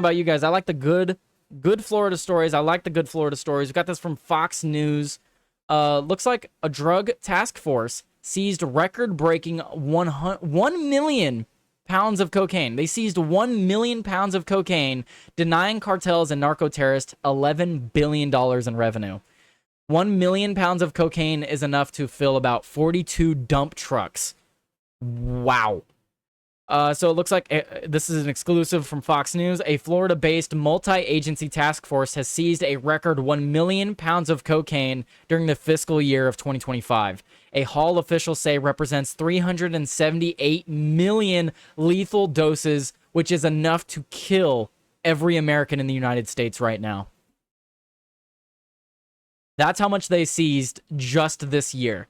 about you guys. I like the good Florida stories. I like the good Florida stories. We got this from Fox News. Looks like a drug task force seized record-breaking 1 million pounds of cocaine. They seized 1 million pounds of cocaine, denying cartels and narco-terrorists $11 billion in revenue. 1 million pounds of cocaine is enough to fill about 42 dump trucks. Wow. So it looks like this is an exclusive from Fox News. A Florida-based multi-agency task force has seized a record 1 million pounds of cocaine during the fiscal year of 2025. A Hall officials say represents 378 million lethal doses, which is enough to kill every American in the United States right now. That's how much they seized just this year.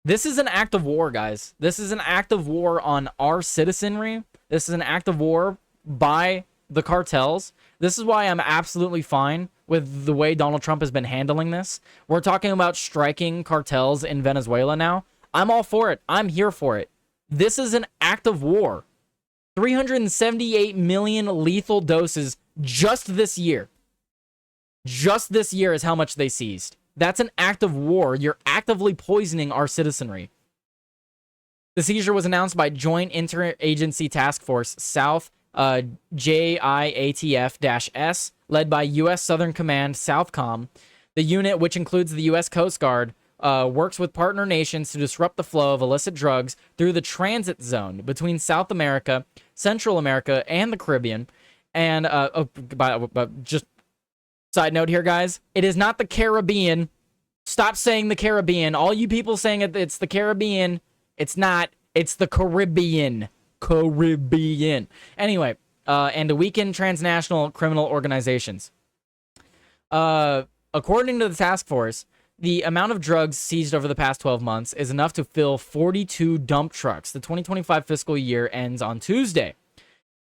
This is an act of war, guys. This is an act of war on our citizenry. This is an act of war by the cartels. This is why I'm absolutely fine with the way Donald Trump has been handling this. We're talking about striking cartels in Venezuela now. I'm all for it. I'm here for it. This is an act of war. 378 million lethal doses just this year. Just this year is how much they seized. That's an act of war. You're actively poisoning our citizenry. The seizure was announced by Joint Interagency Task Force South, JIATF-S, led by U.S. Southern Command Southcom. The unit, which includes the U.S. Coast Guard, works with partner nations to disrupt the flow of illicit drugs through the transit zone between South America, Central America, and the Caribbean. And just side note here, guys, it is not the Caribbean. Stop saying the Caribbean. All you people saying it's the Caribbean. It's not. It's the Caribbean. Caribbean. Anyway, and to weaken transnational criminal organizations. According to the task force, the amount of drugs seized over the past 12 months is enough to fill 42 dump trucks. The 2025 fiscal year ends on Tuesday.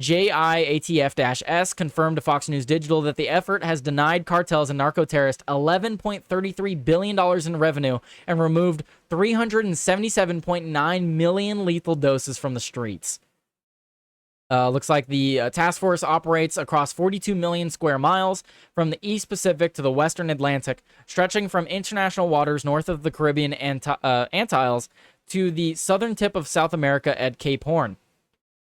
JIATF-S confirmed to Fox News Digital that the effort has denied cartels and narco-terrorists $11.33 billion in revenue and removed 377.9 million lethal doses from the streets. Looks like the task force operates across 42 million square miles from the East Pacific to the Western Atlantic, stretching from international waters north of the Caribbean Antilles to the southern tip of South America at Cape Horn.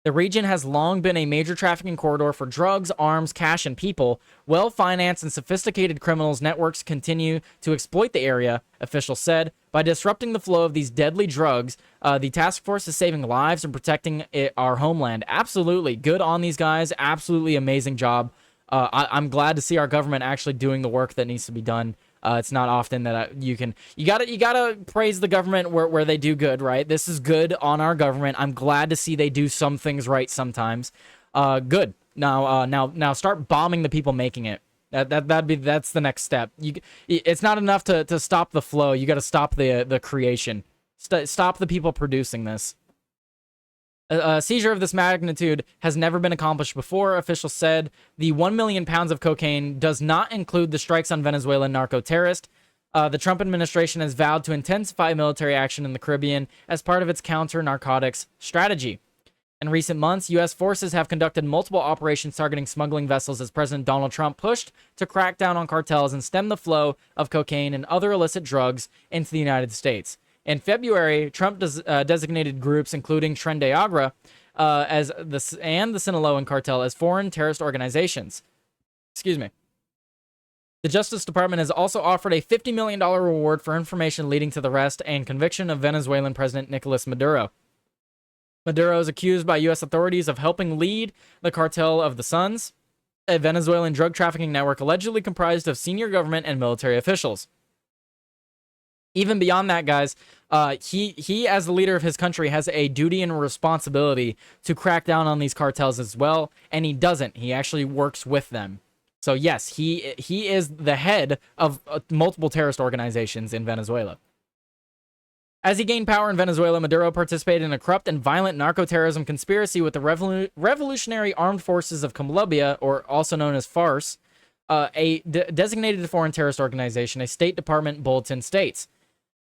The region has long been a major trafficking corridor for drugs, arms, cash, and people. Well-financed and sophisticated criminals networks continue to exploit the area, officials said. By disrupting the flow of these deadly drugs, the task force is saving lives and protecting our homeland. Absolutely. Good on these guys. Absolutely amazing job. I'm glad to see our government actually doing the work that needs to be done. It's not often that you gotta praise the government where they do good, right? This is good on our government. I'm glad to see they do some things right sometimes. Good. Now start bombing the people making it. That's the next step. It's not enough to stop the flow. You got to stop the creation. Stop the people producing this. A seizure of this magnitude has never been accomplished before, officials said. The 1 million pounds of cocaine does not include the strikes on Venezuelan narco-terrorists. The Trump administration has vowed to intensify military action in the Caribbean as part of its counter-narcotics strategy. In recent months, U.S. forces have conducted multiple operations targeting smuggling vessels as President Donald Trump pushed to crack down on cartels and stem the flow of cocaine and other illicit drugs into the United States. In February, Trump designated groups including Tren de Agra and the Sinaloan cartel as foreign terrorist organizations. Excuse me. The Justice Department has also offered a $50 million reward for information leading to the arrest and conviction of Venezuelan President Nicolas Maduro. Maduro is accused by U.S. authorities of helping lead the Cartel of the Suns, a Venezuelan drug trafficking network allegedly comprised of senior government and military officials. Even beyond that, guys, he as the leader of his country has a duty and a responsibility to crack down on these cartels as well, and he doesn't. He actually works with them. So yes, he is the head of multiple terrorist organizations in Venezuela. As he gained power in Venezuela, Maduro participated in a corrupt and violent narco-terrorism conspiracy with the Revolutionary Armed Forces of Colombia, or also known as FARC, a designated foreign terrorist organization, a State Department bulletin states.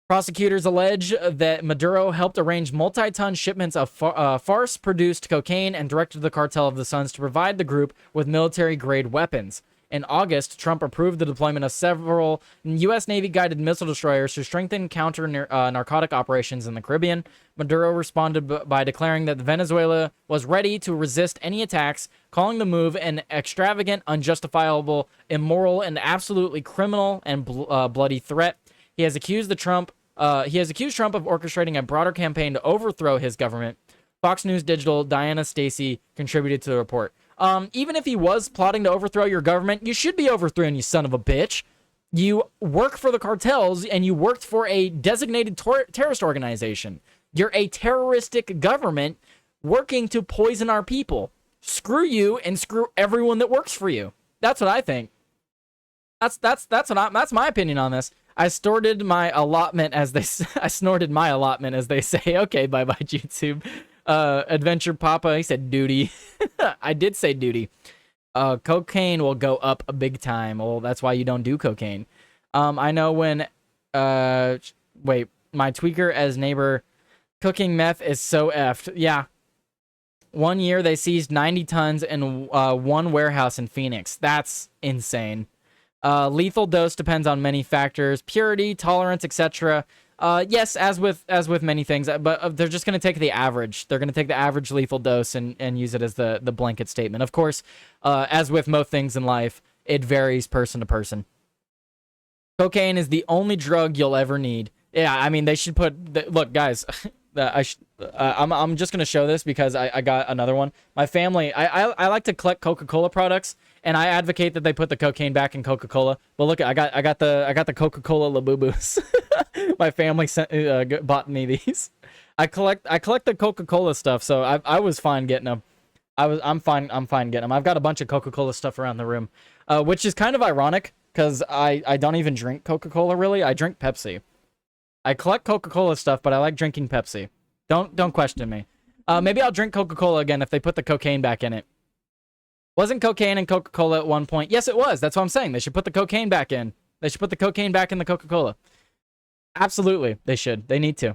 Prosecutors allege that Maduro helped arrange multi-ton shipments of farce-produced cocaine and directed the cartel of the Suns to provide the group with military-grade weapons. In August, Trump approved the deployment of several U.S. Navy-guided missile destroyers to strengthen counter-narcotic operations in the Caribbean. Maduro responded by declaring that Venezuela was ready to resist any attacks, calling the move an extravagant, unjustifiable, immoral, and absolutely criminal and bloody threat. He has accused Trump of orchestrating a broader campaign to overthrow his government. Fox News Digital Diana Stacey contributed to the report. Even if he was plotting to overthrow your government, you should be overthrown, you son of a bitch. You work for the cartels and you worked for a designated terrorist organization. You're a terroristic government working to poison our people. Screw you and screw everyone that works for you. That's what I think. That's my opinion on this. I snorted my allotment as they say. Okay, bye bye YouTube. Adventure Papa, he said duty. I did say duty. Cocaine will go up a big time. Well, that's why you don't do cocaine. I know when wait, my tweaker as neighbor cooking meth is so effed. Yeah. 1 year they seized 90 tons in one warehouse in Phoenix. That's insane. Lethal dose depends on many factors, purity, tolerance, etc. Yes, as with many things, but they're just going to take the average. They're going to take the average lethal dose and use it as the blanket statement. Of course, as with most things in life, it varies person to person. Cocaine is the only drug you'll ever need. Yeah, I mean, they should put... Look, guys, I'm just going to show this because I got another one. My family, I like to collect Coca-Cola products, and I advocate that they put the cocaine back in Coca-Cola. But look, I got the Coca-Cola Labubus. My family bought me these. I collect the Coca-Cola stuff, so I was fine getting them. I'm fine getting them. I've got a bunch of Coca-Cola stuff around the room, which is kind of ironic because I don't even drink Coca-Cola really. I drink Pepsi. I collect Coca-Cola stuff, but I like drinking Pepsi. Don't question me. Maybe I'll drink Coca-Cola again if they put the cocaine back in it. Wasn't cocaine in Coca-Cola at one point? Yes, it was. That's what I'm saying. They should put the cocaine back in. They should put the cocaine back in the Coca-Cola. Absolutely, they should. They need to.